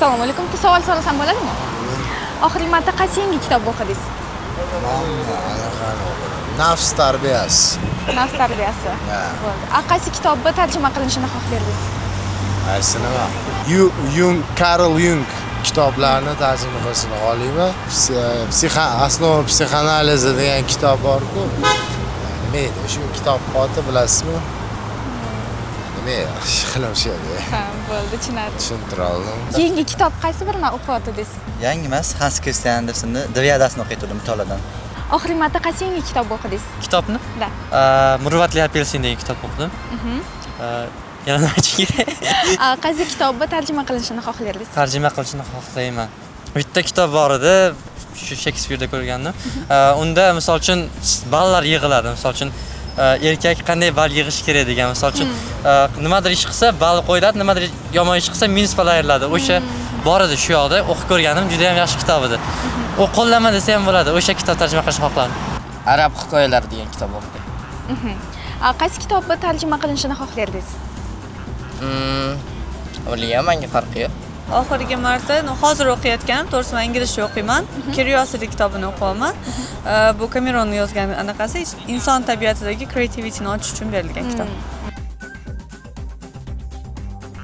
Assalomu alaykum. Bitta savol so'rasam bo'ladimi? Oxirgi marta qaysi yangi kitob o'qidingiz? Nafs tarbiyasi. Nafs tarbiyasi. Bo'ldi. Qaysi kitobni tarjima qilinishini xohlardingiz? Qaysini nima? Carl Jung kitoblarini tarjima qilishini xohlayman. Основа psixanalizi degan kitob bor-ku. Nima edi? Shu kitob oti bilasizmi? Nima edi? O'sha. Ha, bo'ldi, tushunarli. Tushuntira oldim. Yangi kitob qaysi birini o'qiyotdingiz? Yangi emas, Hans Christian Andersenning Diviyadasini o'qiyotgandim mutolaadan. Oxirgi marta qaysi yangi kitob o'qidingiz? Kitobni? Da. Muruvvatli apelsin degan kitob o'qidim. Yana nima kerak? Qaysi kitobni tarjima qilinishini xohlardingiz? Tarjima qilishni xohlayman. Bitta kitob bor edi, shu Shekspirda ko'rgandim. Unda misol uchun ballar yig'iladi. Misol uchun erkak qanday ball yig'ish kerak degan. Misol uchun nimadir ish qilsa ball qo'yiladi, nimadir yomon ish qilsa minus ball beriladi. O'sha bor edi shu yoqda o'qib ko'rganim, juda ham yaxshi kitob edi. U qo'llanma desa ham bo'ladi. O'sha kitob tarjima qilishni xohladim. Arab hikoyalari degan kitob o'qidim. Qaysi kitobni tarjima qilinishini xohlardingiz? O'ylayman, farqi yo'q. Oxirgi marta hozir o'qiyotganim, to'g'risi men inglizcha o'qiyman. Curiosity kitobini o'qiyapman. Bu Cameron yozgan anaqasi inson tabiatidagi creativityni ochish uchun berilgan kitob.